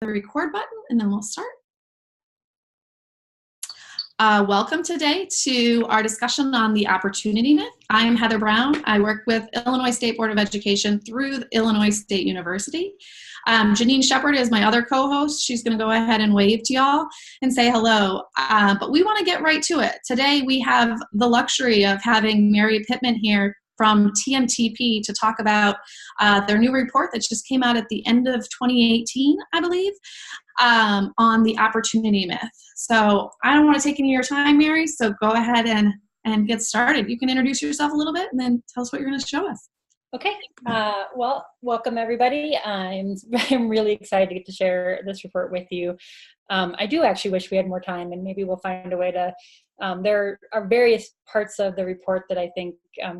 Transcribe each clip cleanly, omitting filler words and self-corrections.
the record button and then we'll start. Welcome today to our discussion on the opportunity myth. I am Heather Brown. I work with Illinois State Board of Education through Illinois State University. Janine Shepard is my other co-host. She's going to go ahead and wave to y'all and say hello. But we want to get right to it. Today we have the luxury of having Mary Pittman here from TNTP to talk about their new report that just came out at the end of 2018, I believe, on the opportunity myth. So I don't want to take any of your time, Mary, so go ahead and get started. You can introduce yourself a little bit and then tell us what you're going to show us. Okay. Well, welcome everybody. I'm really excited to get to share this report with you. I do actually wish we had more time, and maybe we'll find a way to, there are various parts of the report that I think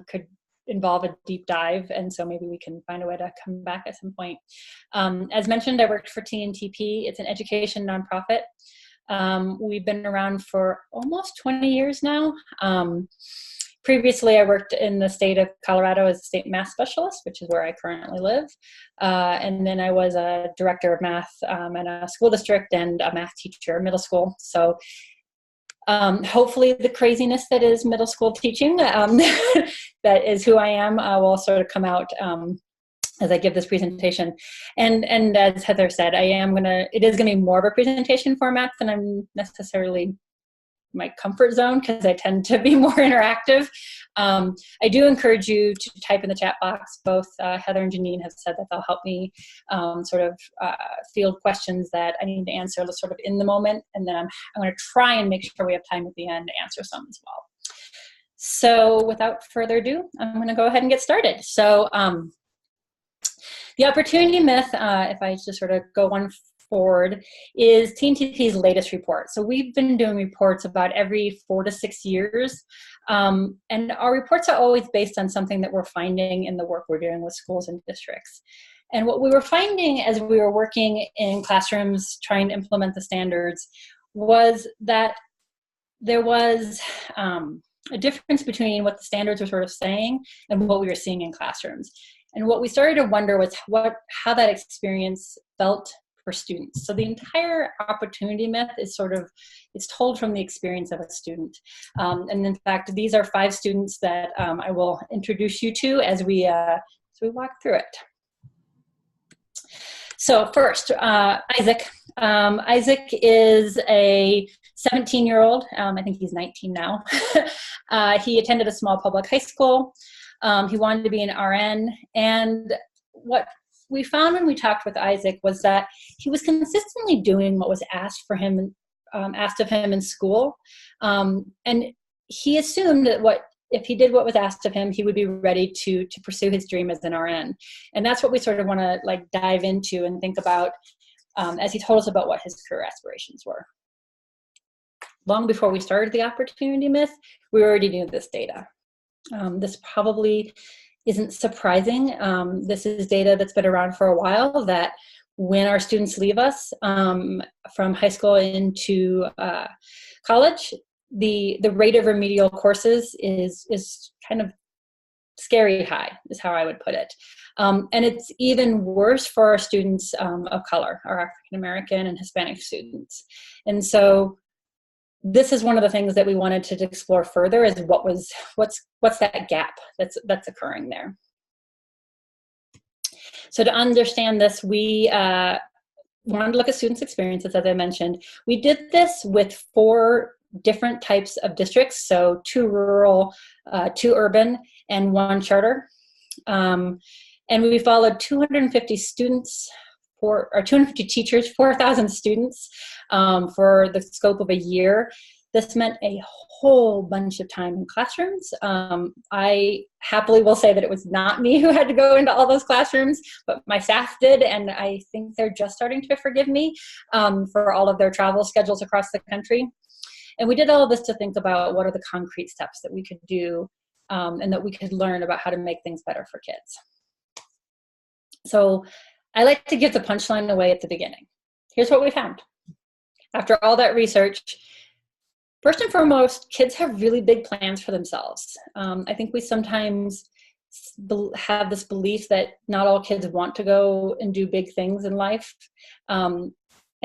could involve a deep dive, and so maybe we can find a way to come back at some point. As mentioned, I worked for TNTP. It's an education nonprofit. We've been around for almost 20 years now. Previously, I worked in the state of Colorado as a state math specialist, which is where I currently live. And then I was a director of math at a school district and a math teacher, middle school. So hopefully the craziness that is middle school teaching, that is who I am, will sort of come out as I give this presentation. And as Heather said, it is gonna be more of a presentation format than I'm necessarily my comfort zone, because I tend to be more interactive. I do encourage you to type in the chat box. Both Heather and Janine have said that they'll help me field questions that I need to answer sort of in the moment, and then I'm going to try and make sure we have time at the end to answer some as well. So without further ado, I'm going to go ahead and get started. So the opportunity myth, if I just sort of go one forward, is TNTP's latest report. So we've been doing reports about every 4 to 6 years. And our reports are always based on something that we're finding in the work we're doing with schools and districts. And what we were finding as we were working in classrooms trying to implement the standards was that there was a difference between what the standards were sort of saying and what we were seeing in classrooms. And what we started to wonder was how that experience felt for students. So the entire opportunity myth is it's told from the experience of a student. And in fact, these are 5 students that I will introduce you to as we walk through it. So first, Isaac. Isaac is a 17-year-old. I think he's 19 now. He attended a small public high school. He wanted to be an RN, and what we found when we talked with Isaac was that he was consistently doing what was asked of him in school, and he assumed that if he did what was asked of him, he would be ready to pursue his dream as an RN. And that's what we sort of want to dive into and think about as he told us about what his career aspirations were. Long before we started the opportunity myth, we already knew this data. This probably isn't surprising. This is data that's been around for a while, that when our students leave us from high school into college, the rate of remedial courses is kind of scary high, is how I would put it. And it's even worse for our students of color, our African American and Hispanic students. And so this is one of the things that we wanted to explore further, is what's that gap that's occurring there. So to understand this, we wanted to look at students' experiences, as I mentioned. We did this with 4 different types of districts, so 2 rural, 2 urban, and 1 charter. And we followed 250 students, 250 teachers, 4,000 students for the scope of a year. This meant a whole bunch of time in classrooms. I happily will say that it was not me who had to go into all those classrooms, but my staff did, and I think they're just starting to forgive me for all of their travel schedules across the country. And we did all of this to think about what are the concrete steps that we could do and that we could learn about how to make things better for kids. So I like to give the punchline away at the beginning. Here's what we found. After all that research, first and foremost, kids have really big plans for themselves. I think we sometimes have this belief that not all kids want to go and do big things in life.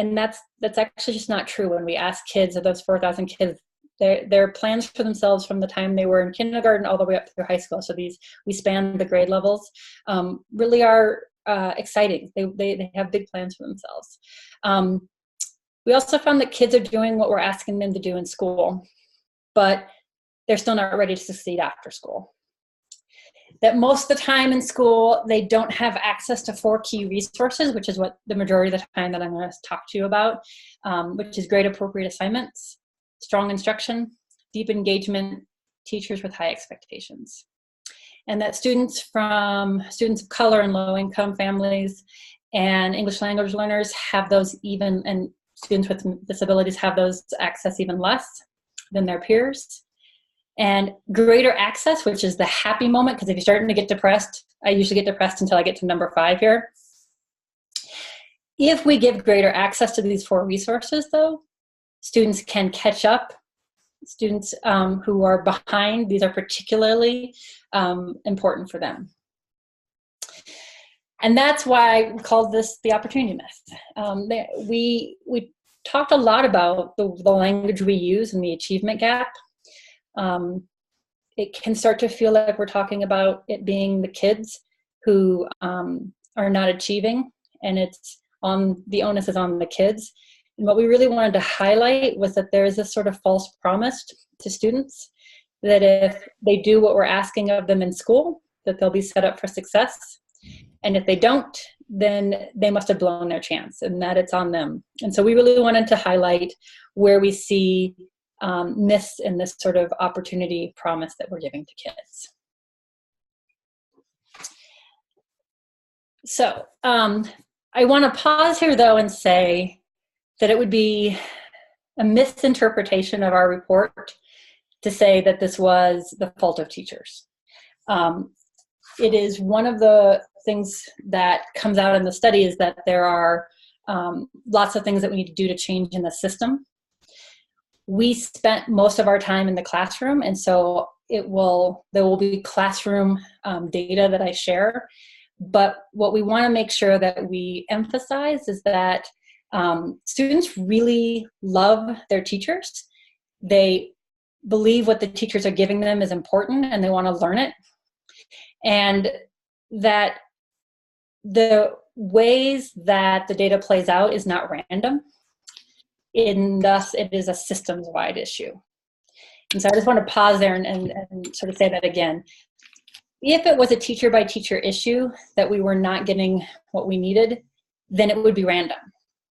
And that's actually just not true. When we ask kids, of those 4,000 kids, their plans for themselves from the time they were in kindergarten all the way up through high school, so we span the grade levels, really are exciting. They have big plans for themselves. We also found that kids are doing what we're asking them to do in school, but they're still not ready to succeed after school. That most of the time in school, they don't have access to 4 key resources, which is what the majority of the time that I'm going to talk to you about, which is grade appropriate assignments, strong instruction, deep engagement, teachers with high expectations. And that students of color and low income families and English language learners have those even, and students with disabilities have those access even less than their peers. And greater access, which is the happy moment, because if you're starting to get depressed, I usually get depressed until I get to number 5 here. If we give greater access to these 4 resources, though, students can catch up. Students who are behind, these are particularly important for them. And that's why we called this the opportunity myth. We talked a lot about the language we use and the achievement gap. It can start to feel like we're talking about it being the kids who are not achieving, and the onus is on the kids. And what we really wanted to highlight was that there is this sort of false promise to students that if they do what we're asking of them in school, that they'll be set up for success. And if they don't, then they must have blown their chance, and that it's on them. And so we really wanted to highlight where we see myths in this sort of opportunity promise that we're giving to kids. So I want to pause here, though, and say that it would be a misinterpretation of our report to say that this was the fault of teachers. It is one of the things that comes out in the study is that there are lots of things that we need to do to change in the system. We spent most of our time in the classroom, and so there will be classroom data that I share. But what we want to make sure that we emphasize is that students really love their teachers. They believe what the teachers are giving them is important, and they want to learn it. And that the ways that the data plays out is not random. And thus, it is a systems-wide issue. And so I just want to pause there and sort of say that again. If it was a teacher-by-teacher issue that we were not getting what we needed, then it would be random.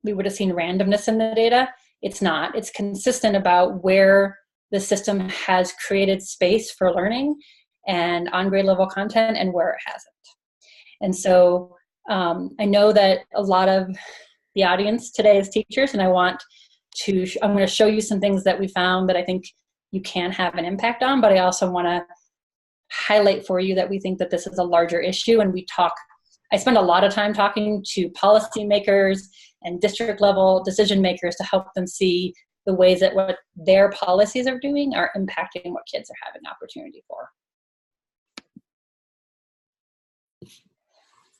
We would have seen randomness in the data. It's not. It's consistent about where the system has created space for learning and on-grade level content and where it hasn't. And so I know that a lot of the audience today is teachers, and I'm going to show you some things that we found that I think you can have an impact on, but I also want to highlight for you that we think that this is a larger issue, and I spend a lot of time talking to policymakers and district level decision makers to help them see the ways that what their policies are doing are impacting what kids are having opportunity for.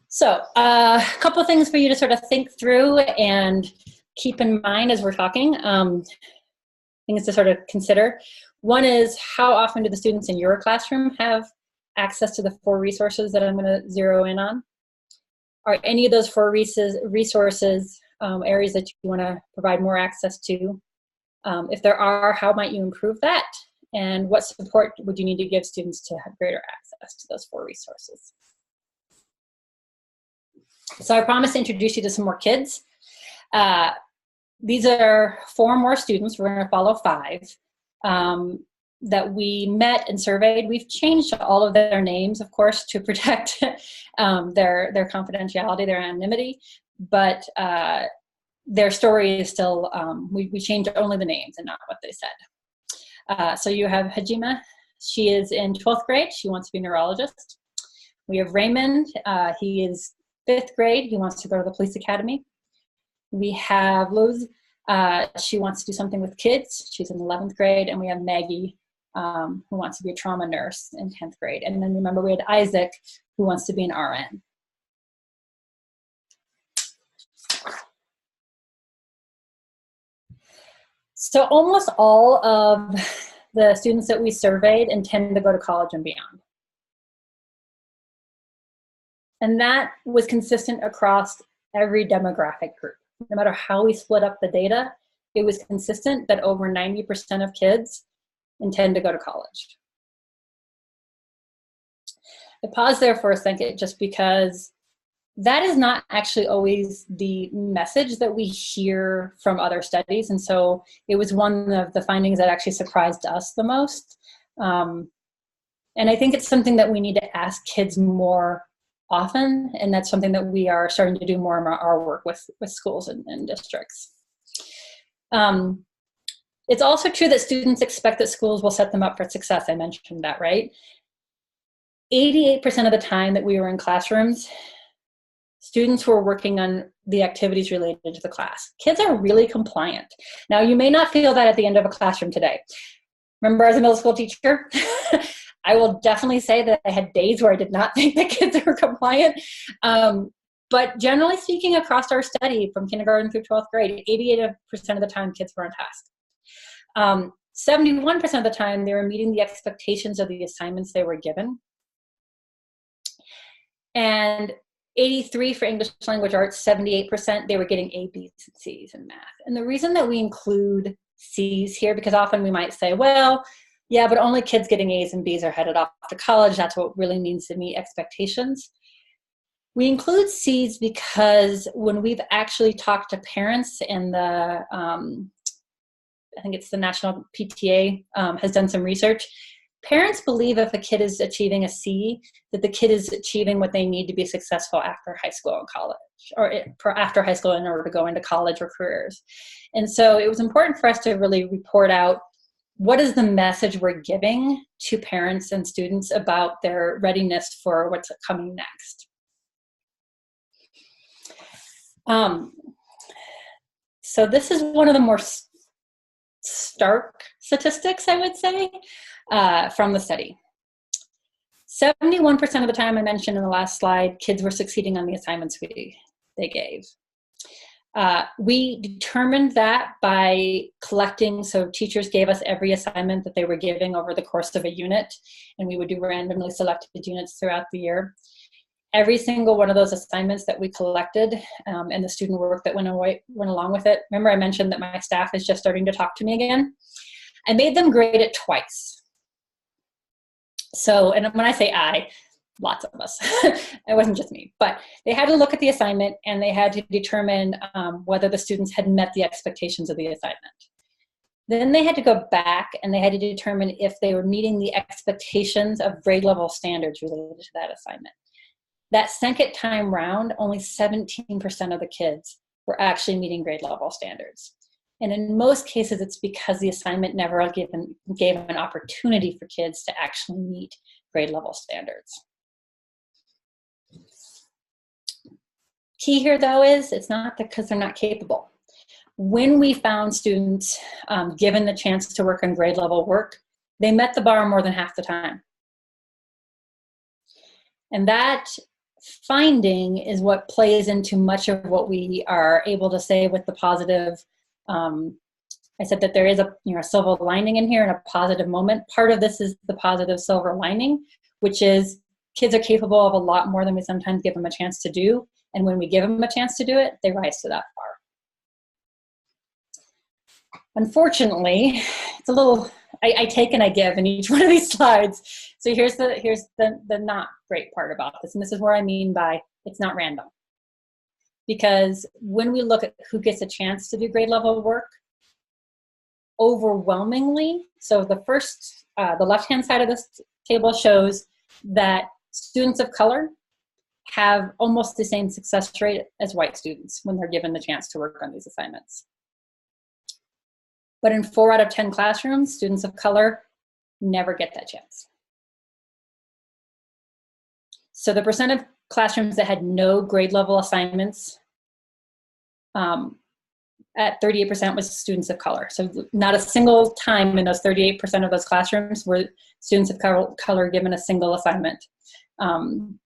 So a couple of things for you to sort of think through and keep in mind as we're talking, things to sort of consider. One is, how often do the students in your classroom have access to the 4 resources that I'm going to zero in on? Are any of those 4 resources areas that you want to provide more access to? If there are, how might you improve that? And what support would you need to give students to have greater access to those 4 resources? So I promised to introduce you to some more kids. These are 4 more students. We're going to follow 5 that we met and surveyed. We've changed all of their names, of course, to protect their confidentiality, their anonymity, but their story is still, we changed only the names and not what they said. So you have Hajima. She is in 12th grade. She wants to be a neurologist. We have Raymond. He is 5th grade. He wants to go to the police academy. We have Luz. She wants to do something with kids. She's in 11th grade. And we have Maggie, who wants to be a trauma nurse in 10th grade. And then remember, we had Isaac, who wants to be an RN. So almost all of the students that we surveyed intend to go to college and beyond. And that was consistent across every demographic group. No matter how we split up the data, it was consistent that over 90% of kids intend to go to college. I pause there for a second just because that is not actually always the message that we hear from other studies. And so it was one of the findings that actually surprised us the most. And I think it's something that we need to ask kids more often, and that's something that we are starting to do more in our work with schools and districts. It's also true that students expect that schools will set them up for success. I mentioned that, right? 88% of the time that we were in classrooms, students were working on the activities related to the class. Kids are really compliant. Now, you may not feel that at the end of a classroom today. Remember, as a middle school teacher, I will definitely say that I had days where I did not think the kids were compliant. But generally speaking, across our study from kindergarten through 12th grade, 88% of the time kids were on task. 71% of the time they were meeting the expectations of the assignments they were given. And 83 for English language arts, 78%, they were getting A, B's, and C's in math. And the reason that we include C's here, because often we might say, well, yeah, but only kids getting A's and B's are headed off to college. That's what it really means to meet expectations. We include C's because when we've actually talked to parents, and the, I think it's the National PTA has done some research, parents believe if a kid is achieving a C, that the kid is achieving what they need to be successful after high school and college, or after high school in order to go into college or careers. And so it was important for us to really report out what is the message we're giving to parents and students about their readiness for what's coming next. So this is one of the more stark statistics, I would say, from the study. 71% of the time I mentioned in the last slide, kids were succeeding on the assignments they gave. We determined that by collecting, so teachers gave us every assignment that they were giving over the course of a unit, and we would do randomly selected units throughout the year. Every single one of those assignments that we collected and the student work that went along with it, remember I mentioned that my staff is just starting to talk to me again? I made them grade it twice. So, and when I say I, lots of us, it wasn't just me, but they had to look at the assignment and they had to determine whether the students had met the expectations of the assignment. Then they had to go back and they had to determine if they were meeting the expectations of grade level standards related to that assignment. That second time round, only 17% of the kids were actually meeting grade level standards. And in most cases, it's because the assignment never gave an opportunity for kids to actually meet grade level standards. Key here, though, is it's not because they're not capable. When we found students given the chance to work on grade level work, they met the bar more than half the time. And that finding is what plays into much of what we are able to say with the positive. I said that there is a silver lining in here and a positive moment. Part of this is the positive silver lining, which is kids are capable of a lot more than we sometimes give them a chance to do. And when we give them a chance to do it, they rise to that bar. Unfortunately, it's a little, I take and I give in each one of these slides. So here's the not great part about this. And this is where I mean by it's not random. Because when we look at who gets a chance to do grade level work, overwhelmingly, so the left-hand side of this table shows that students of color have almost the same success rate as white students when they're given the chance to work on these assignments. But in 4 out of 10 classrooms, students of color never get that chance. So the percent of classrooms that had no grade level assignments at 38% was students of color. So not a single time in those 38% of those classrooms were students of color given a single assignment on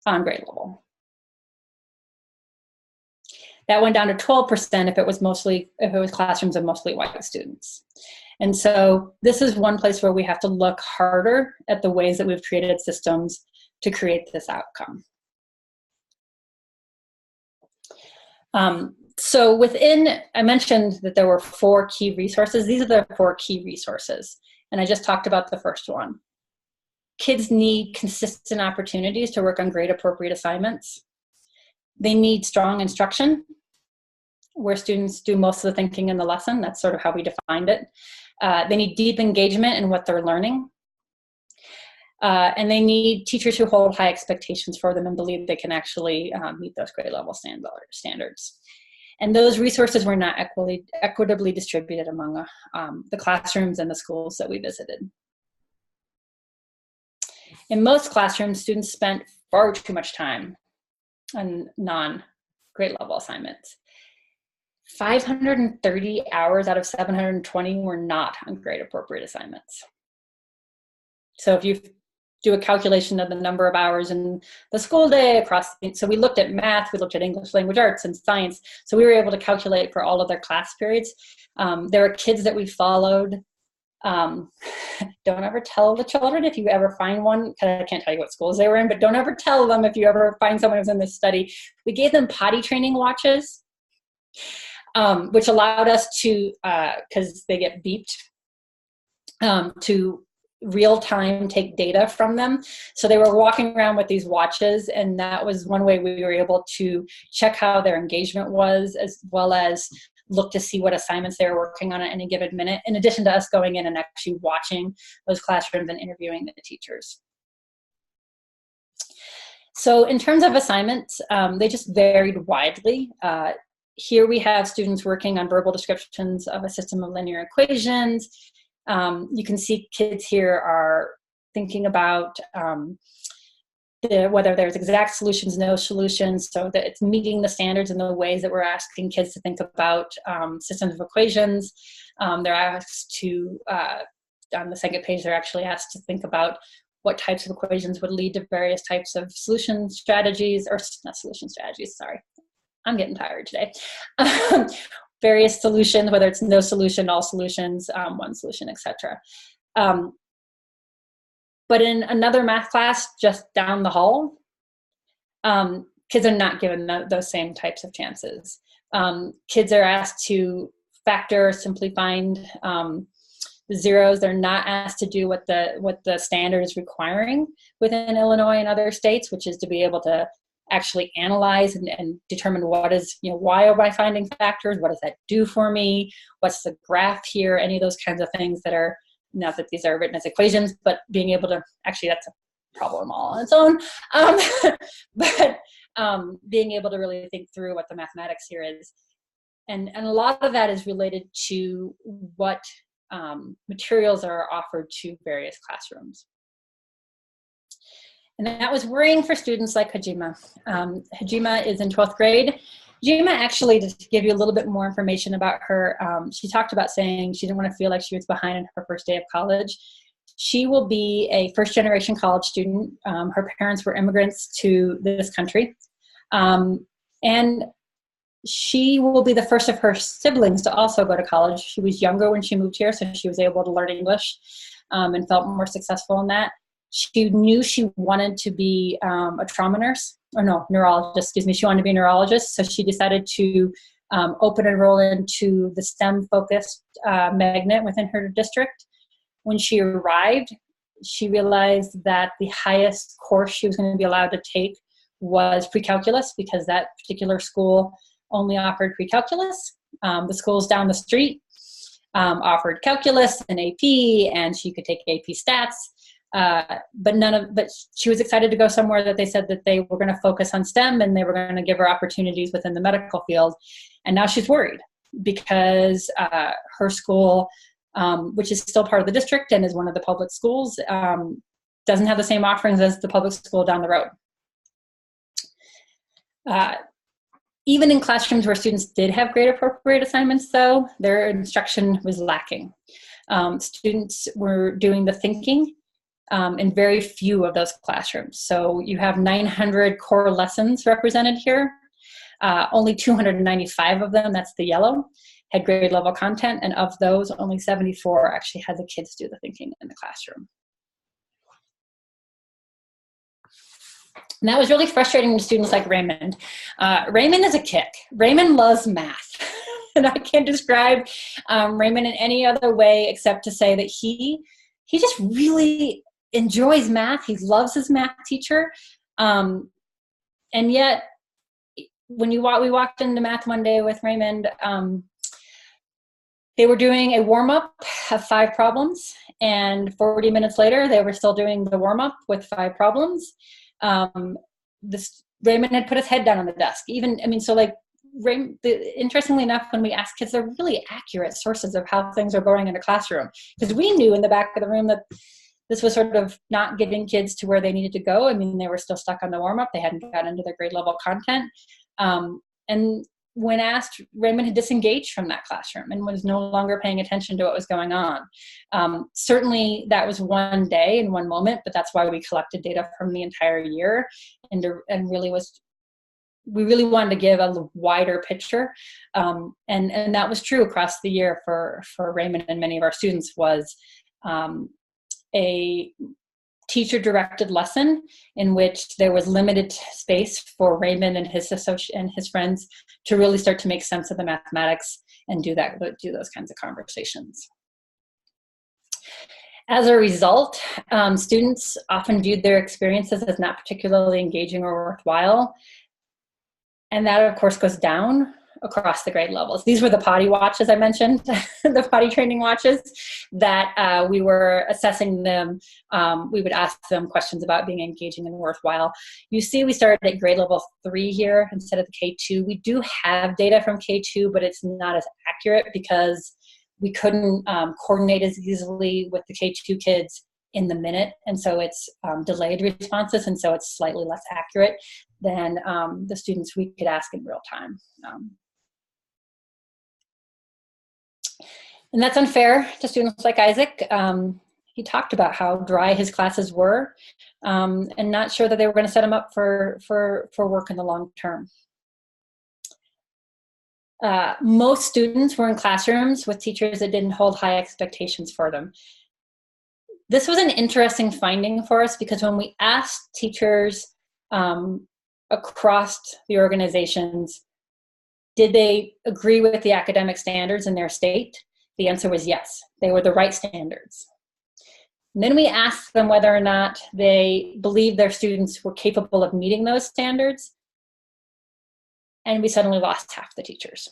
grade level. That went down to 12% if it was classrooms of mostly white students. And so this is one place where we have to look harder at the ways that we've created systems to create this outcome. So I mentioned that there were 4 key resources. These are the 4 key resources. And I just talked about the first one. Kids need consistent opportunities to work on grade appropriate assignments. They need strong instruction, where students do most of the thinking in the lesson. That's sort of how we defined it. They need deep engagement in what they're learning. And they need teachers who hold high expectations for them and believe they can actually meet those grade level standards. And those resources were not equitably distributed among the classrooms and the schools that we visited. In most classrooms, students spent far too much time on non-grade level assignments. 530 hours out of 720 were not on grade appropriate assignments. So if you do a calculation of the number of hours in the school day so we looked at math, we looked at English language arts and science. So we were able to calculate for all of their class periods. There are kids that we followed. Don't ever tell the children if you ever find one, because I can't tell you what schools they were in, but don't ever tell them if you ever find someone who's in this study. We gave them potty training watches, which allowed us to, because they get beeped, to real time take data from them. So they were walking around with these watches, and that was one way we were able to check how their engagement was, as well as look to see what assignments they were working on at any given minute, in addition to us going in and actually watching those classrooms and interviewing the teachers. So in terms of assignments, they just varied widely. Here we have students working on verbal descriptions of a system of linear equations. You can see kids here are thinking about whether there's exact solutions, no solutions, so that it's meeting the standards in the ways that we're asking kids to think about systems of equations. They're asked to, on the second page, they're actually asked to think about what types of equations would lead to various types of solution strategies, or not solution strategies, sorry. I'm getting tired today. Various solutions, whether it's no solution, all solutions, one solution, etc. But in another math class just down the hall, kids are not given those same types of chances. Kids are asked to factor, simply find the zeros. They're not asked to do what the standard is requiring within Illinois and other states, which is to be able to actually analyze and determine what is, why am I finding factors? What does that do for me? What's the graph here? Any of those kinds of things that are, not that these are written as equations, but being able to, actually that's a problem all on its own. But being able to really think through what the mathematics here is. And a lot of that is related to what materials are offered to various classrooms. And that was worrying for students like Hajima. Hajima is in 12th grade. Hajima, actually, to give you a little bit more information about her, she talked about saying she didn't want to feel like she was behind in her first day of college. She will be a first-generation college student. Her parents were immigrants to this country. And she will be the first of her siblings to also go to college. She was younger when she moved here, so she was able to learn English and felt more successful in that. She knew she wanted to be a trauma nurse, or no, neurologist, excuse me. She wanted to be a neurologist, so she decided to open enroll into the STEM-focused magnet within her district. When she arrived, she realized that the highest course she was going to be allowed to take was pre-calculus, because that particular school only offered pre-calculus. The schools down the street offered calculus and AP, and she could take AP stats. But she was excited to go somewhere that they said that they were going to focus on STEM and they were going to give her opportunities within the medical field. And now she's worried because her school, which is still part of the district and is one of the public schools, doesn't have the same offerings as the public school down the road. Even in classrooms where students did have grade appropriate assignments, though, their instruction was lacking. Students were doing the thinking in very few of those classrooms. So you have 900 core lessons represented here. Only 295 of them, that's the yellow, had grade level content, and of those, only 74 actually had the kids do the thinking in the classroom. And that was really frustrating to students like Raymond. Raymond is a kick. Raymond loves math. And I can't describe Raymond in any other way except to say that he just really enjoys math. He loves his math teacher. And yet, when we walked into math one day with Raymond, they were doing a warm-up of 5 problems, and 40 minutes later, they were still doing the warm-up with 5 problems. Raymond had put his head down on the desk. Interestingly enough, when we ask kids, they're really accurate sources of how things are going in the classroom, because we knew in the back of the room that this was sort of not getting kids to where they needed to go. I mean, they were still stuck on the warm-up. They hadn't gotten into their grade level content. And when asked, Raymond had disengaged from that classroom and was no longer paying attention to what was going on. Certainly that was one day and one moment, but that's why we collected data from the entire year and we really wanted to give a wider picture. And that was true across the year for Raymond and many of our students. Was a teacher-directed lesson in which there was limited space for Raymond and his friends to really start to make sense of the mathematics and do those kinds of conversations. As a result, students often viewed their experiences as not particularly engaging or worthwhile. And that, of course, goes down across the grade levels. These were the potty watches I mentioned, the potty training watches that we were assessing them. We would ask them questions about being engaging and worthwhile. You see, we started at grade level 3 here instead of the K2. We do have data from K2, but it's not as accurate because we couldn't coordinate as easily with the K2 kids in the minute. And so it's delayed responses, and so it's slightly less accurate than the students we could ask in real time. And that's unfair to students like Isaac. He talked about how dry his classes were and not sure that they were going to set him up for work in the long term. Most students were in classrooms with teachers that didn't hold high expectations for them. This was an interesting finding for us because when we asked teachers across the organizations, did they agree with the academic standards in their state? The answer was yes, they were the right standards. And then we asked them whether or not they believed their students were capable of meeting those standards, and we suddenly lost half the teachers.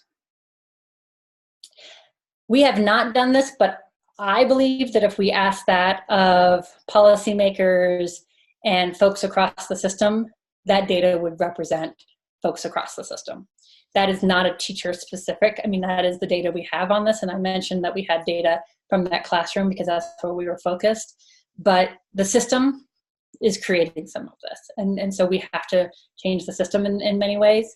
We have not done this, but I believe that if we ask that of policymakers and folks across the system, that data would represent folks across the system. That is not a teacher specific. I mean, that is the data we have on this. And I mentioned that we had data from that classroom because that's where we were focused. But the system is creating some of this. And so we have to change the system in many ways.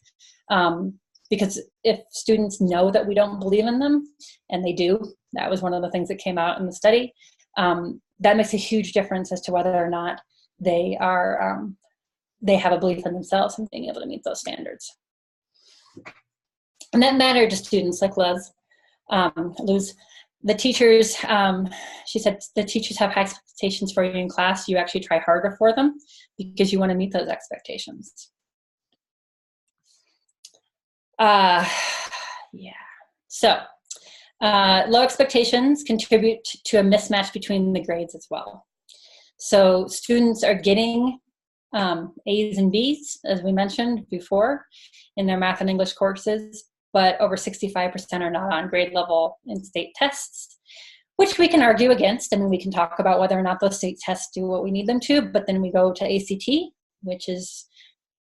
Because if students know that we don't believe in them, and they do, that was one of the things that came out in the study, that makes a huge difference as to whether or not they are, they have a belief in themselves and being able to meet those standards. And that mattered to students like Luz. The teachers, she said, the teachers have high expectations for you in class. You actually try harder for them because you want to meet those expectations. Yeah. So low expectations contribute to a mismatch between the grades as well. So students are getting A's and B's, as we mentioned before, in their math and English courses, but over 65% are not on grade level in state tests, which we can argue against. I mean, we can talk about whether or not those state tests do what we need them to, but then we go to ACT, which is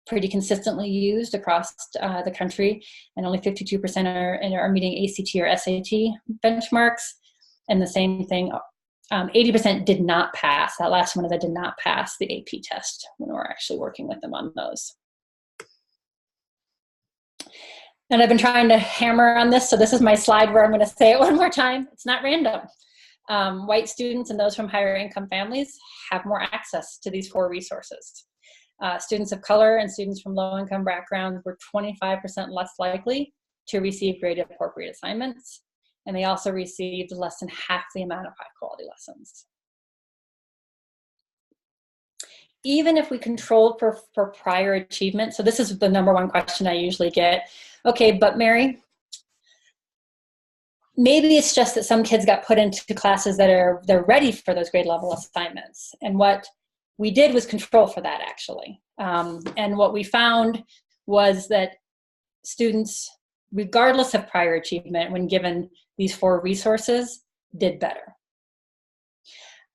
pretty consistently used across the country, and only 52% are meeting ACT or SAT benchmarks. And the same thing, 80% did not pass. That last one that did not pass the AP test when we're actually working with them on those. And I've been trying to hammer on this, so this is my slide where I'm going to say it one more time. It's not random. White students and those from higher income families have more access to these 4 resources. Students of color and students from low-income backgrounds were 25% less likely to receive grade-appropriate assignments, and they also received less than half the amount of high-quality lessons. Even if we controlled for prior achievement, so this is the number one question I usually get. Okay, but Mary, maybe it's just that some kids got put into classes that they're ready for those grade level assignments. And what we did was control for that, actually. And what we found was that students, regardless of prior achievement, when given these 4 resources, did better.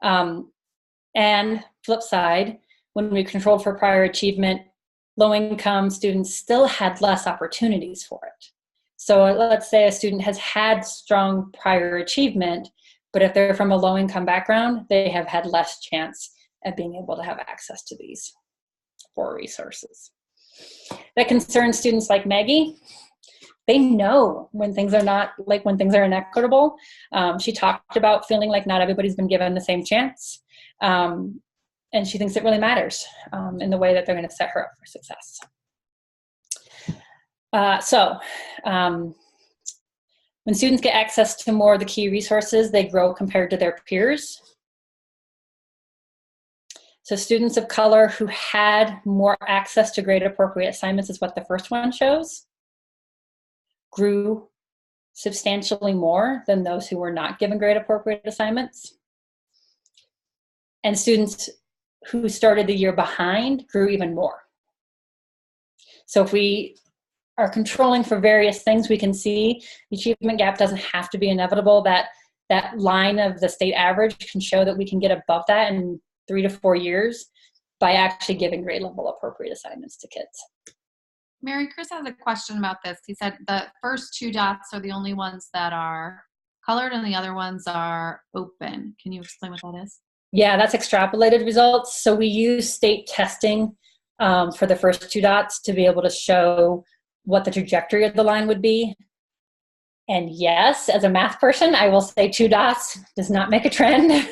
And flip side, when we controlled for prior achievement, low-income students still had less opportunities for it. So let's say a student has had strong prior achievement, but if they're from a low-income background, they have had less chance at being able to have access to these 4 resources. That concerns students like Maggie. They know when things are not, like when things are inequitable. She talked about feeling like not everybody's been given the same chance. And she thinks it really matters in the way that they're going to set her up for success. When students get access to more of the key resources, they grow compared to their peers. So students of color who had more access to grade-appropriate assignments is what the first one shows, grew substantially more than those who were not given grade-appropriate assignments. And students who started the year behind grew even more. So if we are controlling for various things, we can see the achievement gap doesn't have to be inevitable. That line of the state average can show that we can get above that in 3 to 4 years by actually giving grade level appropriate assignments to kids. Mary, Chris has a question about this. He said the first 2 dots are the only ones that are colored and the other ones are open. Can you explain what that is? Yeah, that's extrapolated results. So we use state testing for the first 2 dots to be able to show what the trajectory of the line would be. And yes, as a math person, I will say 2 dots does not make a trend.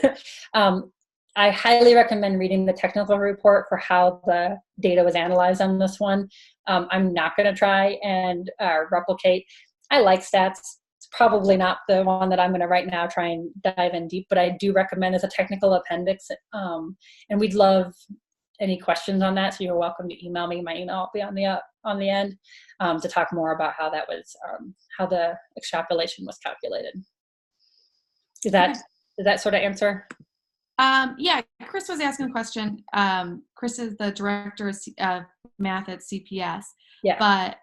I highly recommend reading the technical report for how the data was analyzed on this one. I'm not going to try and replicate. I like stats. It's probably not the one that I'm going to right now try and dive in deep, but I do recommend as a technical appendix. And we'd love any questions on that, so you're welcome to email me. My email will be on the end to talk more about how that was, how the extrapolation was calculated. Does that sort of answer? Yeah, Chris was asking a question. Chris is the director of math at CPS. Yeah. But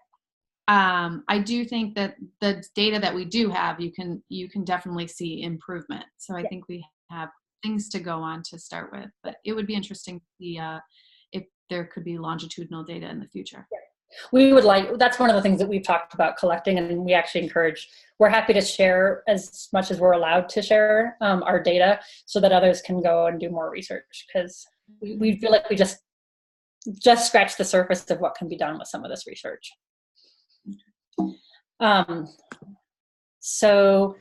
I do think that the data that we do have, you can definitely see improvement. So I think we have things to go on to start with. But it would be interesting to see if there could be longitudinal data in the future. Yeah. We would like, that's one of the things that we've talked about collecting, and we actually encourage, we're happy to share as much as we're allowed to share our data so that others can go and do more research, because we feel like we just scratched the surface of what can be done with some of this research. So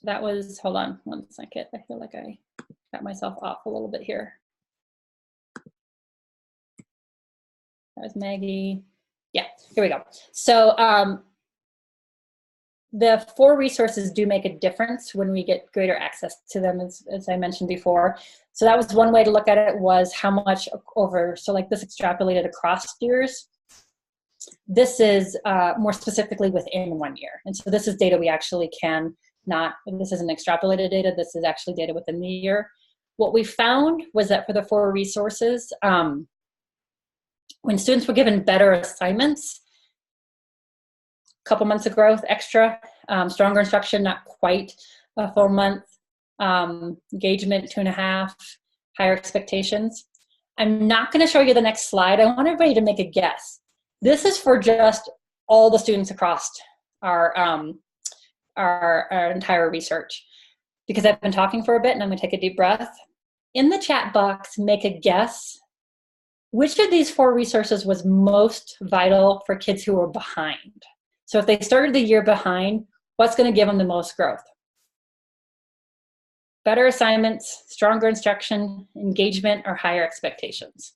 that was, hold on one second. I feel like I got myself off a little bit here. That was Maggie. Yeah, here we go. So the 4 resources do make a difference when we get greater access to them, as I mentioned before. So that was one way to look at it, was how much over, so like this extrapolated across years. This is more specifically within 1 year. And so this is data we actually can not, this isn't extrapolated data, this is actually data within the year. What we found was that for the 4 resources, when students were given better assignments, a couple months of growth extra, stronger instruction, not quite a full month, engagement 2.5, higher expectations. I'm not going to show you the next slide. I want everybody to make a guess. This is for just all the students across our entire research, because I've been talking for a bit and I'm going to take a deep breath. In the chat box, make a guess. Which of these 4 resources was most vital for kids who were behind? So if they started the year behind, what's going to give them the most growth? better assignments, stronger instruction, engagement, or higher expectations?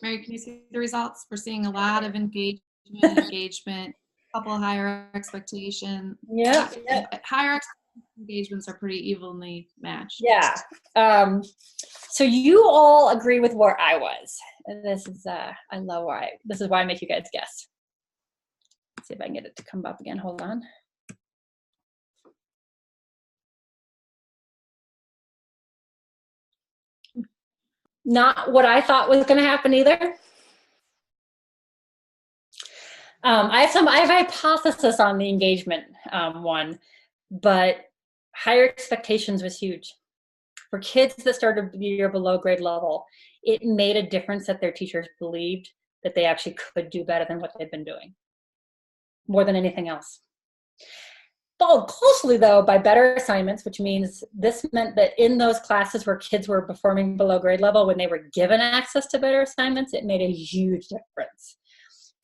Mary, can you see the results? We're seeing a lot of engagement, a couple higher expectation. Yeah. Higher engagements are pretty evenly matched. Yeah. So you all agree with where I was. And this is, I love why, this is why I make you guys guess. Let's see if I can get it to come up again. Hold on. Not what I thought was going to happen either. I have hypothesis on the engagement one, but higher expectations was huge. For kids that started the year below grade level, it made a difference that their teachers believed that they actually could do better than what they'd been doing, more than anything else. Followed closely, though, by better assignments, which means this meant that in those classes where kids were performing below grade level, when they were given access to better assignments, it made a huge difference.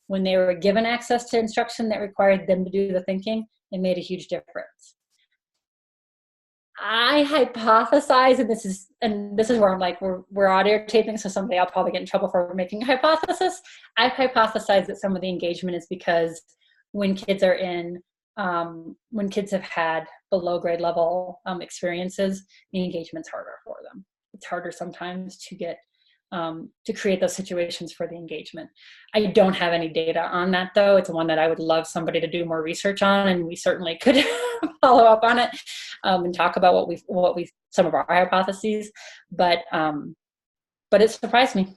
When they were given access to instruction that required them to do the thinking, it made a huge difference. I hypothesize, and this is where I'm like, we're audio taping, so someday I'll probably get in trouble for making a hypothesis. I hypothesize that some of the engagement is because when kids are in, when kids have had below grade level experiences, the engagement's harder for them. It's harder sometimes to get, to create those situations for the engagement. I don't have any data on that, though. It's one that I would love somebody to do more research on, and we certainly could follow up on it and talk about what we some of our hypotheses. But it surprised me.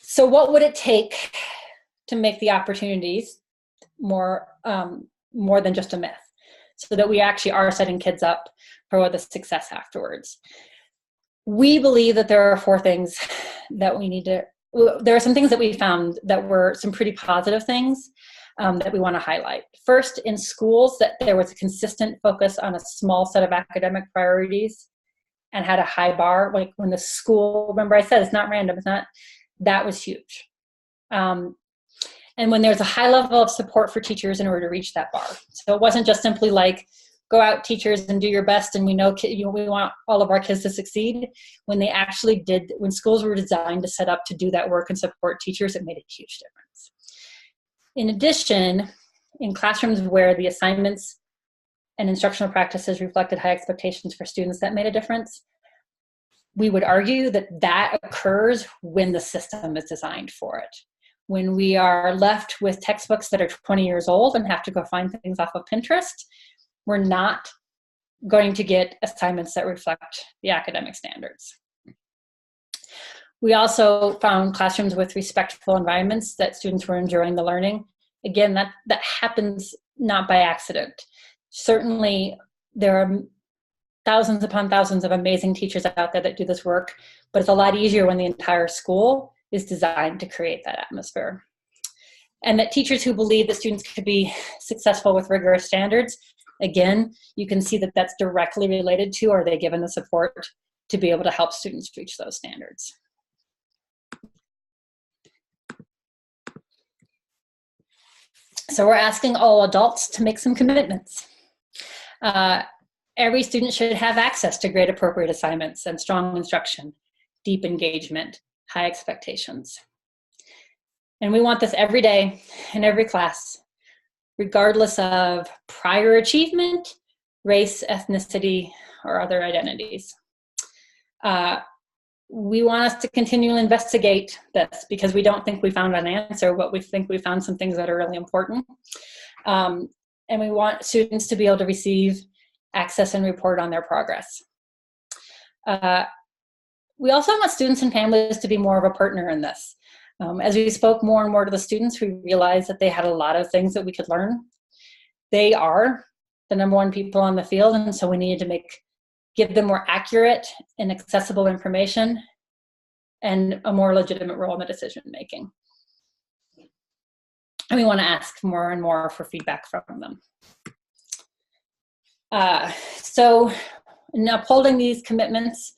So what would it take to make the opportunities more than just a myth, so that we actually are setting kids up for the success afterwards? We believe that there are 4 things that we need to, there are some things that we found that were some pretty positive things that we want to highlight. First, in schools, that there was a consistent focus on a small set of academic priorities and had a high bar. Like when the school, remember I said it's not random, it's not, that was huge. And when there's a high level of support for teachers in order to reach that bar. So it wasn't just simply like, go out, teachers, and do your best, and we know we want all of our kids to succeed. When they actually did, when schools were designed to set up to do that work and support teachers, it made a huge difference. In addition, in classrooms where the assignments and instructional practices reflected high expectations for students, that made a difference. We would argue that that occurs when the system is designed for it. When we are left with textbooks that are 20 years old and have to go find things off of Pinterest, we're not going to get assignments that reflect the academic standards. We also found classrooms with respectful environments that students were enjoying the learning. Again, that happens not by accident. Certainly, there are thousands upon thousands of amazing teachers out there that do this work, but it's a lot easier when the entire school is designed to create that atmosphere. And that teachers who believe that students could be successful with rigorous standards, again, you can see that that's directly related to, are they given the support to be able to help students reach those standards? So we're asking all adults to make some commitments. Every student should have access to grade appropriate assignments and strong instruction, deep engagement, high expectations. And we want this every day in every class, regardless of prior achievement, race, ethnicity, or other identities. We want us to continually investigate this because we don't think we found an answer, but we think we found some things that are really important. And we want students to be able to receive access and report on their progress. We also want students and families to be more of a partner in this. As we spoke more and more to the students, we realized that they had a lot of things that we could learn. They are the #1 people on the field, and so we needed to give them more accurate and accessible information and a more legitimate role in the decision making. And we want to ask more and more for feedback from them. So in upholding these commitments,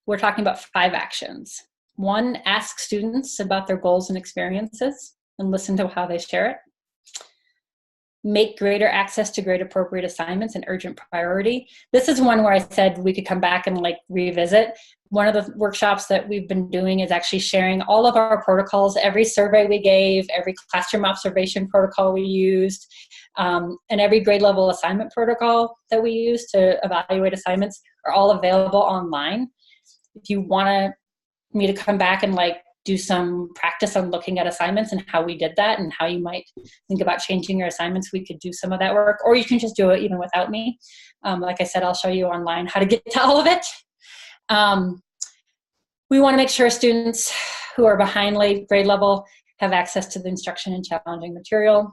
we're talking about 5 actions. 1, ask students about their goals and experiences and listen to how they share it. Make greater access to grade appropriate assignments an urgent priority. This is one where I said we could come back and like revisit. One of the workshops that we've been doing is actually sharing all of our protocols, every survey we gave, every classroom observation protocol we used, and every grade level assignment protocol that we use to evaluate assignments are all available online. If you want me to come back and like do some practice on looking at assignments and how we did that and how you might think about changing your assignments, we could do some of that work, or you can just do it even without me. Like I said, I'll show you online how to get to all of it. We want to make sure students who are behind grade level have access to the instruction and challenging material.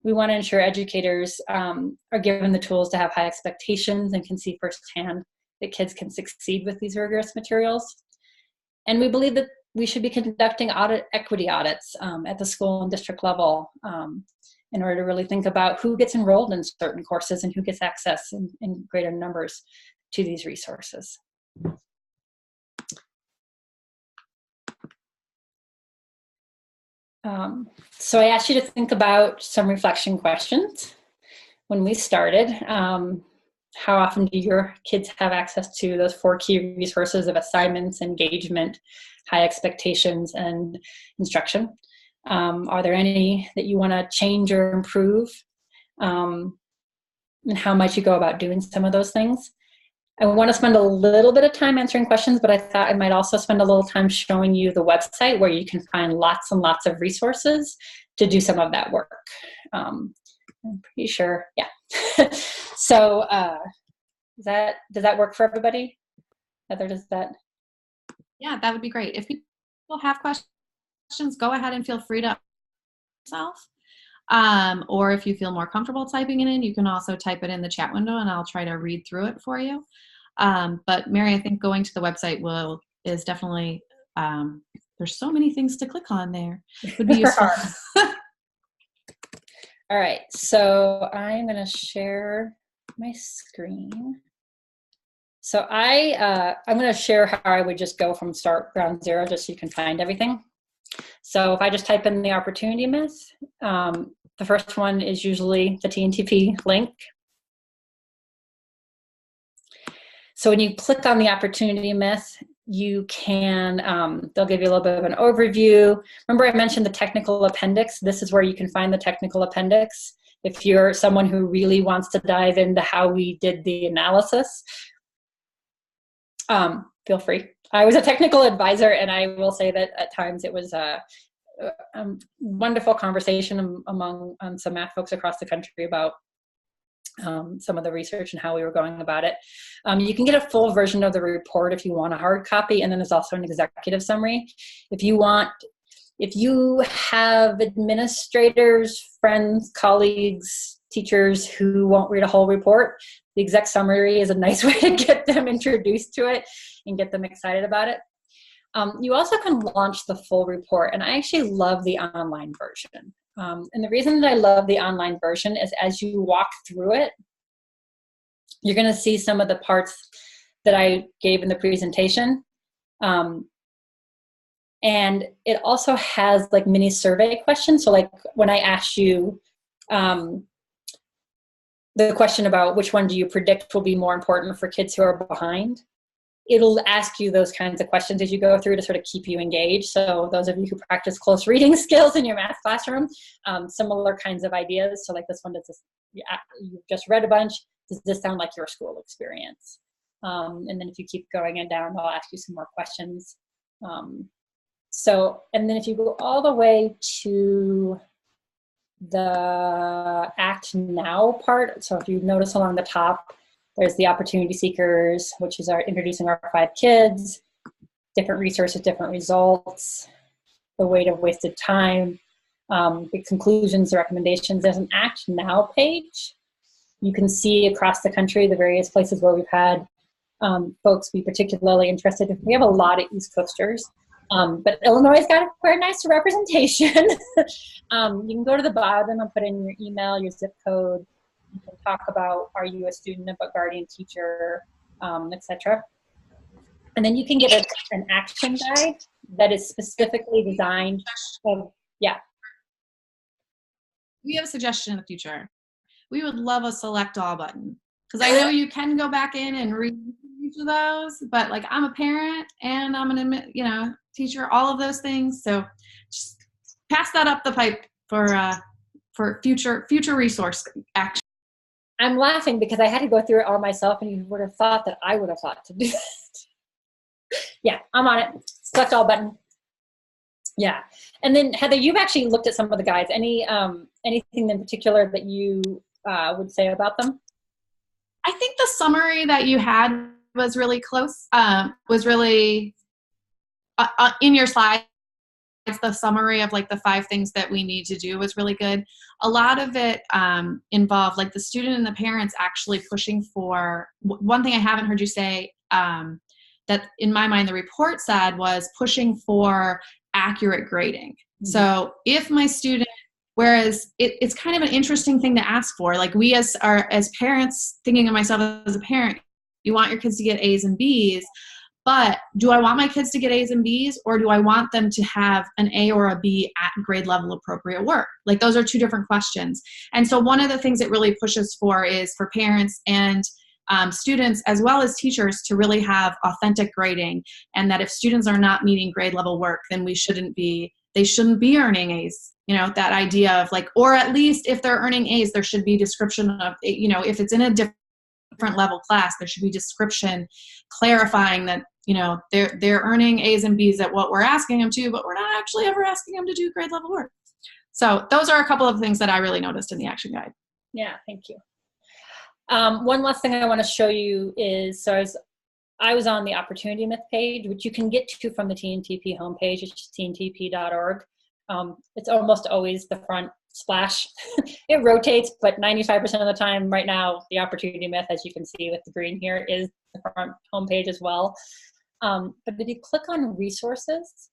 We want to ensure educators are given the tools to have high expectations and can see firsthand that kids can succeed with these rigorous materials. And we believe that we should be conducting equity audits at the school and district level in order to really think about who gets enrolled in certain courses and who gets access in greater numbers to these resources. So I asked you to think about some reflection questions when we started. How often do your kids have access to those 4 key resources of assignments, engagement, high expectations, and instruction? Are there any that you want to change or improve? And how might you go about doing some of those things? I want to spend a little bit of time answering questions, but I thought I might also spend a little time showing you the website where you can find lots and lots of resources to do some of that work. I'm pretty sure, yeah. So does that work for everybody? Heather, does that? Yeah, that would be great. If people have questions, go ahead and feel free to yourself. Or if you feel more comfortable typing it in, you can also type it in the chat window and I'll try to read through it for you. But Mary, I think going to the website is definitely, there's so many things to click on there. It would be useful. All right, so I'm going to share my screen. So I'm going to share how I would just go from ground zero just so you can find everything. So if I just type in the opportunity myth, the first one is usually the TNTP link. So when you click on the opportunity myth, you can, they'll give you a little bit of an overview. Remember I mentioned the technical appendix? This is where you can find the technical appendix. If you're someone who really wants to dive into how we did the analysis, feel free. I was a technical advisor, and I will say that at times it was a wonderful conversation among some math folks across the country about some of the research and how we were going about it. You can get a full version of the report if you want a hard copy, and then there's also an executive summary. If you have administrators, friends, colleagues, teachers who won't read a whole report, the exec summary is a nice way to get them introduced to it and get them excited about it. You also can launch the full report, and I actually love the online version. And the reason that I love the online version is as you walk through it, you're going to see some of the parts that I gave in the presentation. And it also has like mini survey questions. So like when I asked you the question about which one do you predict will be more important for kids who are behind, it'll ask you those kinds of questions as you go through to sort of keep you engaged. So those of you who practice close reading skills in your math classroom, similar kinds of ideas. So like this one, you just read a bunch. Does this sound like your school experience? And then if you keep going and down, they'll ask you some more questions. And then if you go all the way to the Act Now part, so if you notice along the top, there's the opportunity seekers, which is introducing our 5 kids, different resources, different results, the weight of wasted time, the conclusions, the recommendations. There's an Act Now page. You can see across the country the various places where we've had folks be particularly interested. We have a lot of East Coasters. But Illinois got a very nice representation. You can go to the bottom and put in your email, your zip code. You can talk about, are you a student, a guardian, teacher, etc. And then you can get an action guide that is specifically designed. Yeah. We have a suggestion in the future. We would love a select all button, because I know you can go back in and read each of those, but like I'm a parent and I'm an teacher, all of those things. So just pass that up the pipe for future resource action. I'm laughing because I had to go through it all myself, and you would have thought that I would have thought to do that. Yeah, I'm on it. Select all button. Yeah. And then Heather, you've actually looked at some of the guides. Anything in particular that you would say about them? I think the summary that you had was really close, was really in your slides. The summary of like the 5 things that we need to do was really good. A lot of it involved like the student and the parents actually pushing for, one thing I haven't heard you say that in my mind the report said was pushing for accurate grading. Mm-hmm. So if my student, whereas it's kind of an interesting thing to ask for, like we as parents, thinking of myself as a parent, you want your kids to get A's and B's, but do I want my kids to get A's and B's, or do I want them to have an A or a B at grade level appropriate work? Like those are 2 different questions. And so one of the things it really pushes for is for parents and students as well as teachers to really have authentic grading, and that if students are not meeting grade level work, then they shouldn't be earning A's. That idea of like, or at least if they're earning A's, there should be description of, if it's in a different level class, there should be description clarifying that, they're earning A's and B's at what we're asking them to, but we're not actually ever asking them to do grade level work. So those are a couple of things that I really noticed in the action guide. Yeah, thank you. One last thing I want to show you is, so I was on the Opportunity Myth page, which you can get to from the TNTP homepage. It's just tntp.org. It's almost always the front splash. It rotates, but 95% of the time right now, the Opportunity Myth, as you can see with the green here, is the front homepage as well. But if you click on resources,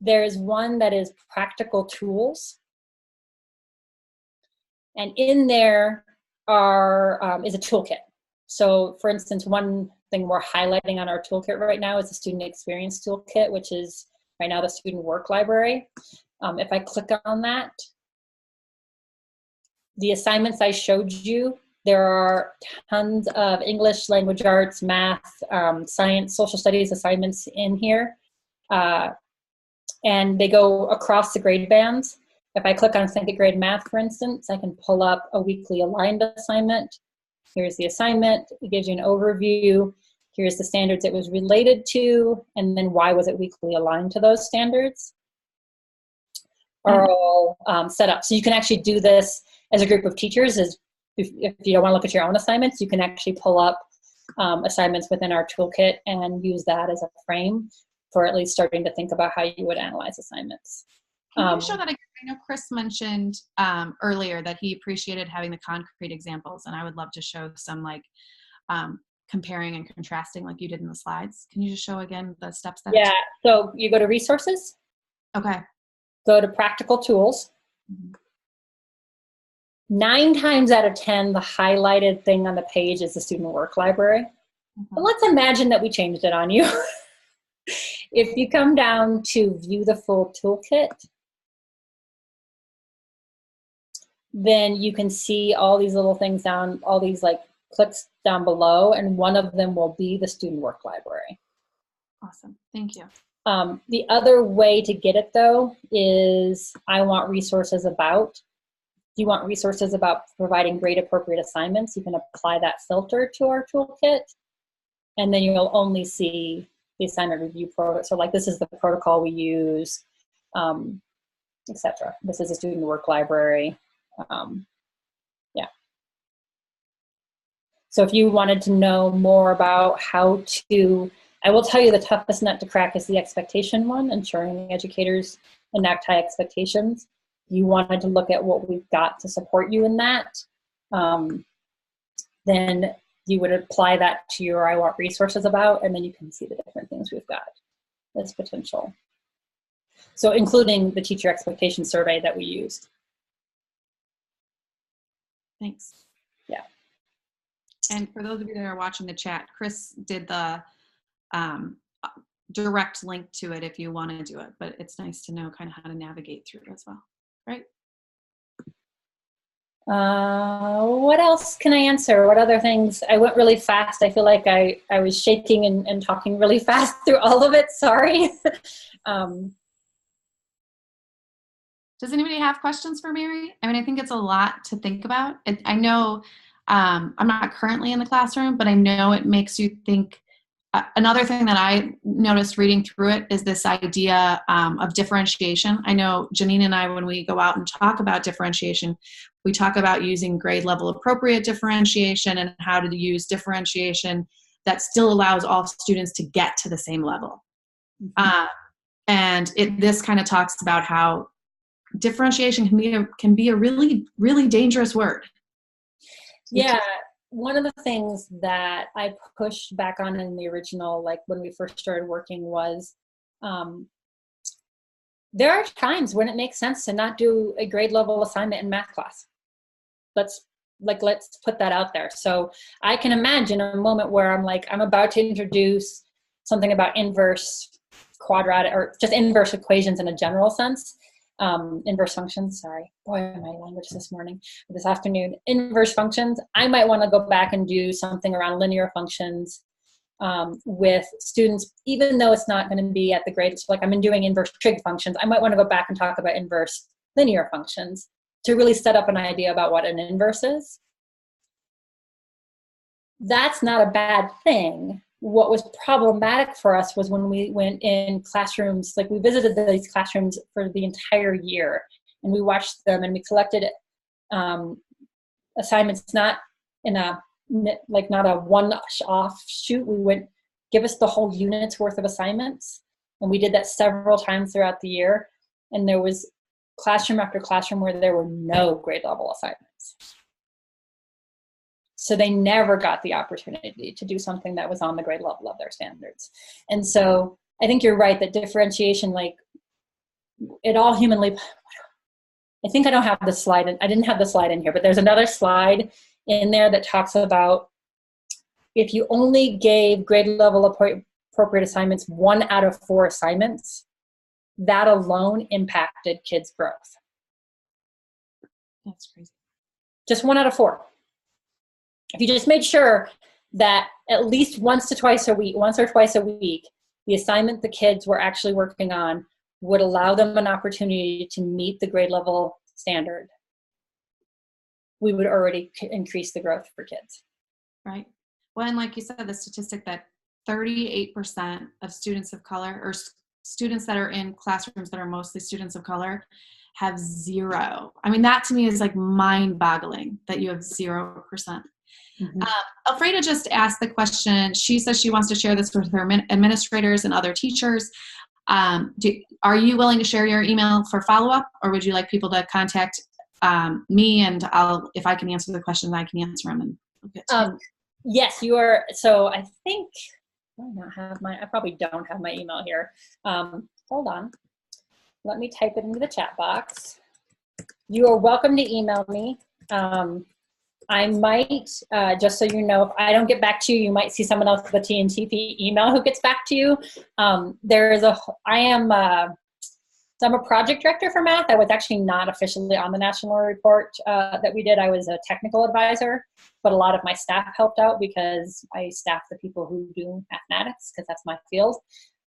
there's one that is practical tools. And in there is a toolkit. So for instance, one thing we're highlighting on our toolkit right now is the Student Experience Toolkit, which is right now the Student Work Library. If I click on that, the assignments I showed you, there are tons of English, language arts, math, science, social studies assignments in here. And they go across the grade bands. If I click on second grade math, for instance, I can pull up a weekly aligned assignment. Here's the assignment. It gives you an overview. Here's the standards it was related to, and then why was it weekly aligned to those standards are all set up. So you can actually do this as a group of teachers. If you don't want to look at your own assignments, you can actually pull up assignments within our toolkit and use that as a frame for at least starting to think about how you would analyze assignments. Can you show that again? I know Chris mentioned earlier that he appreciated having the concrete examples, and I would love to show some like comparing and contrasting like you did in the slides. Can you just show again the steps? Yeah, so you go to resources. Okay. Go to practical tools. Mm-hmm. 9 times out of 10, the highlighted thing on the page is the Student Work Library. Mm-hmm. But let's imagine that we changed it on you. If you come down to view the full toolkit, then you can see all these little things down, all these like clicks down below, and one of them will be the Student Work Library. Awesome, thank you. The other way to get it though is I want resources about. If you want resources about providing grade appropriate assignments, you can apply that filter to our toolkit, and then you'll only see the assignment review protocol. So like this is the protocol we use, etc. This is a Student Work Library. Yeah. So if you wanted to know more about how to, I will tell you the toughest nut to crack is the expectation one, ensuring educators enact high expectations. You wanted to look at what we've got to support you in that, then you would apply that to your I want resources about, and then you can see the different things we've got. as potential. So including the teacher expectation survey that we used. Thanks. Yeah. And for those of you that are watching the chat, Chris did the direct link to it if you want to do it, but it's nice to know kind of how to navigate through it as well, right? What else can I answer? What other things? I went really fast. I feel like I was shaking and talking really fast through all of it. Sorry. Does anybody have questions for Mary? I mean, I think it's a lot to think about. I know I'm not currently in the classroom, but I know it makes you think. Another thing that I noticed reading through it is this idea of differentiation. I know Janine and I, when we go out and talk about differentiation, we talk about using grade level appropriate differentiation and how to use differentiation that still allows all students to get to the same level. And this kind of talks about how differentiation can be a really, really dangerous word. Yeah. One of the things that I pushed back on in the original, like when we first started working, was there are times when it makes sense to not do a grade level assignment in math class. Let's put that out there. So I can imagine a moment where I'm about to introduce something about inverse quadratic, or just inverse equations in a general sense. Inverse functions, sorry. Boy, my language this afternoon. Inverse functions, I might want to go back and do something around linear functions with students, even though it's not going to be at the grade. So I'm doing inverse trig functions. I might want to go back and talk about inverse linear functions to really set up an idea about what an inverse is. That's not a bad thing. What was problematic for us was when we went in classrooms, we visited these classrooms for the entire year, and we watched them, and we collected assignments, not in a not a one-off shoot. We went, give us the whole unit's worth of assignments, and we did that several times throughout the year. And there was classroom after classroom where there were no grade level assignments. So they never got the opportunity to do something that was on the grade level of their standards. And so I think you're right that differentiation, it all humanly, I think I don't have the slide, I didn't have the slide in here, but there's another slide in there that talks about if you only gave grade level appropriate assignments 1 out of 4 assignments, that alone impacted kids' growth. That's crazy. Just 1 out of 4. If you just made sure that at least once or twice a week, the assignment the kids were actually working on would allow them an opportunity to meet the grade level standard, we would already increase the growth for kids. Right. Well, and like you said, the statistic that 38% of students of color, or students that are in classrooms that are mostly students of color, have 0. I mean, that to me is mind-boggling that you have 0%. Mm-hmm. Alfreda just asked the question. She says she wants to share this with her administrators and other teachers. Are you willing to share your email for follow-up, or would you like people to contact me, and if I can answer the questions, I can answer them. And we'll get to yes, you are. So I think I probably don't have my email here. Hold on. Let me type it into the chat box. You are welcome to email me. I might, just so you know, if I don't get back to you, you might see someone else with a TNTP email who gets back to you. I'm a project director for math. I was actually not officially on the national report that we did. I was a technical advisor, but a lot of my staff helped out because I staff the people who do mathematics, because that's my field.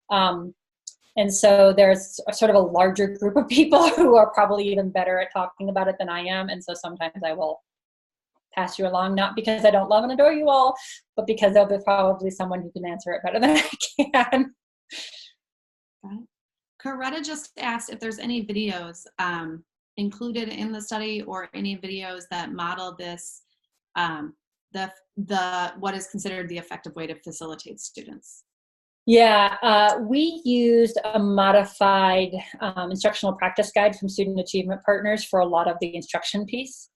And so there's sort of a larger group of people who are probably even better at talking about it than I am. And so sometimes I will pass you along, not because I don't love and adore you all, but because there'll be probably someone who can answer it better than I can. Coretta just asked if there's any videos included in the study, or any videos that model this, what is considered the effective way to facilitate students. Yeah, we used a modified instructional practice guide from Student Achievement Partners for a lot of the instruction piece.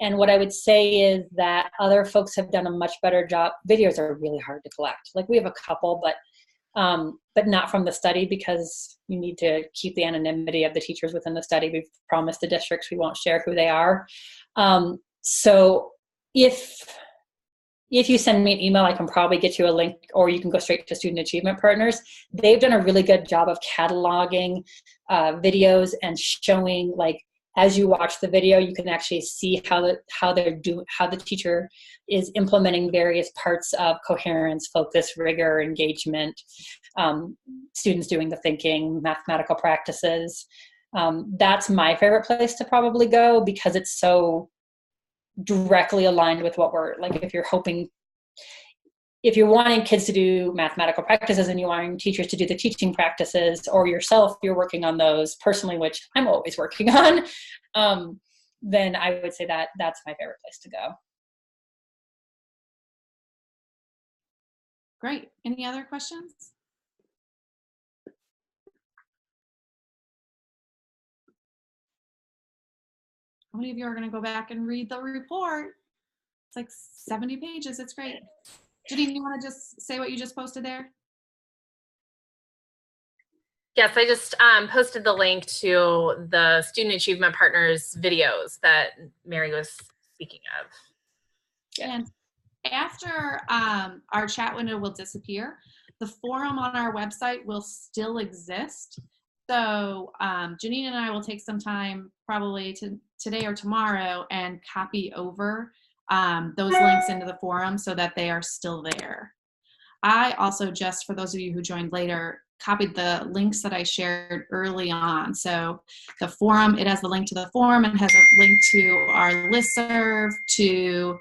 And what I would say is that other folks have done a much better job. Videos are really hard to collect. We have a couple, but but not from the study, because you need to keep the anonymity of the teachers within the study. We've promised the districts we won't share who they are. So if you send me an email, I can probably get you a link, or you can go straight to Student Achievement Partners. They've done a really good job of cataloging videos and showing, like, as you watch the video, you can actually see how the teacher is implementing various parts of coherence, focus, rigor, engagement, students doing the thinking, mathematical practices. That's my favorite place to probably go, because it's so directly aligned with what we're like. If you're wanting kids to do mathematical practices and you're wanting teachers to do the teaching practices, or yourself, you're working on those personally, which I'm always working on, then I would say that that's my favorite place to go. Great. Any other questions? How many of you are going to go back and read the report? It's like 70 pages. It's great. Janine, you want to just say what you just posted there? Yes, I just posted the link to the Student Achievement Partners videos that Mary was speaking of. And after our chat window will disappear, the forum on our website will still exist. So Janine and I will take some time, probably today or tomorrow, and copy over those links into the forum so that they are still there. I also, just for those of you who joined later, copied the links that I shared early on. So the forum, it has the link to the forum, and has a link to our listserv, to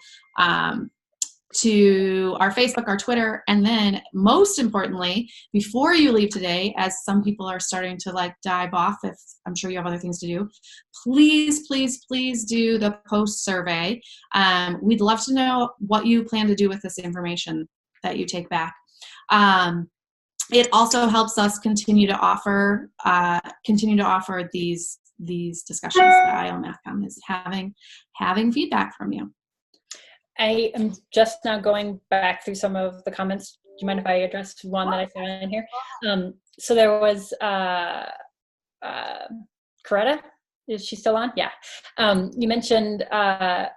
our Facebook, our Twitter, and then most importantly, before you leave today, as some people are starting to like dive off, if I'm sure you have other things to do, please, please, please do the post survey. We'd love to know what you plan to do with this information that you take back. It also helps us continue to offer these discussions that IO MathCom is having feedback from you. I am just now going back through some of the comments. Do you mind if I address one that I saw in here? So there was Coretta. Is she still on? Yeah. You mentioned the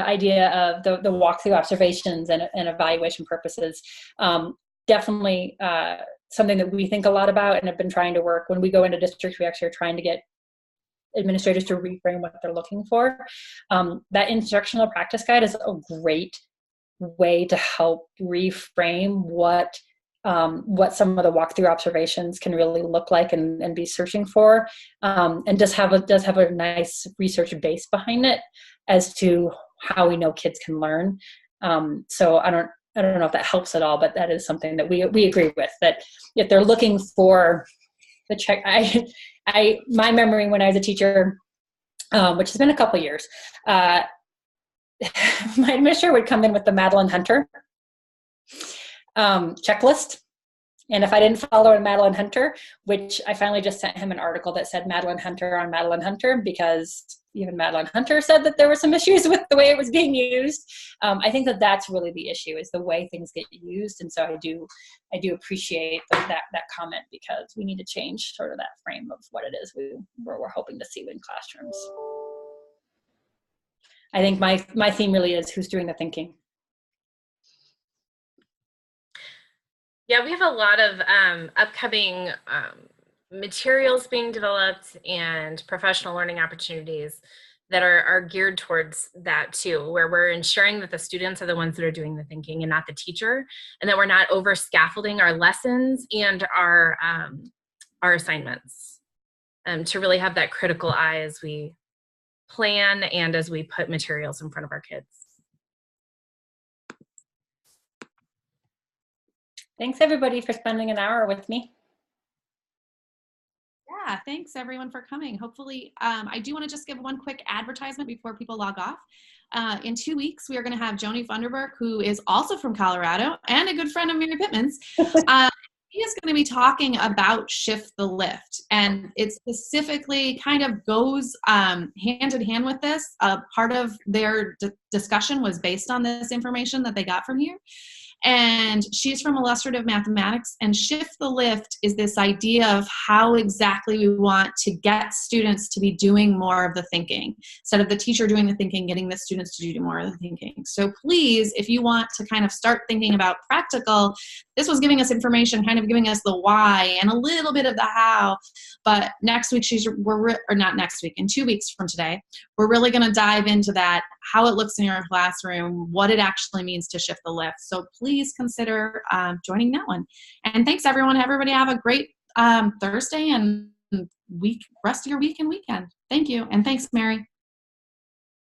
idea of the walkthrough observations and evaluation purposes. Definitely something that we think a lot about and have been trying to work. When we go into districts, we actually are trying to get administrators to reframe what they're looking for. That instructional practice guide is a great way to help reframe what some of the walkthrough observations can really look like and be searching for, and does have a nice research base behind it as to how we know kids can learn. So I don't know if that helps at all, but that is something that we agree with, that if they're looking for the check, my memory when I was a teacher, which has been a couple years, my administrator would come in with the Madeline Hunter checklist. And if I didn't follow a Madeline Hunter, which I finally just sent him an article that said Madeline Hunter on Madeline Hunter, because even Madeline Hunter said that there were some issues with the way it was being used. I think that that's really the issue, is the way things get used. And so I do appreciate that comment, because we need to change sort of that frame of what it is we're hoping to see in classrooms. I think my theme really is who's doing the thinking. Yeah, we have a lot of upcoming materials being developed and professional learning opportunities that are geared towards that too, where we're ensuring that the students are the ones that are doing the thinking and not the teacher, and that we're not over scaffolding our lessons and our assignments, to really have that critical eye as we plan and as we put materials in front of our kids. Thanks everybody for spending an hour with me. Yeah, thanks everyone for coming. Hopefully, I do want to just give one quick advertisement before people log off. In 2 weeks, we are going to have Joni Funderburg, who is also from Colorado and a good friend of Mary Pittman's. He is going to be talking about Shift the Lift, and it specifically kind of goes hand in hand with this. Part of their discussion was based on this information that they got from here. And she's from illustrative mathematics, and shift the lift is this idea of how exactly we want to get students to be doing more of the thinking. Instead of the teacher doing the thinking, getting the students to do more of the thinking. So please, if you want to kind of start thinking about practical, this was giving us information, kind of giving us the why and a little bit of the how. But next week, or not next week, in 2 weeks from today, we're really going to dive into that, how it looks in your classroom, what it actually means to shift the lift. So please consider joining that one. And thanks, everyone. Everybody have a great Thursday and rest of your week and weekend. Thank you. And thanks, Mary.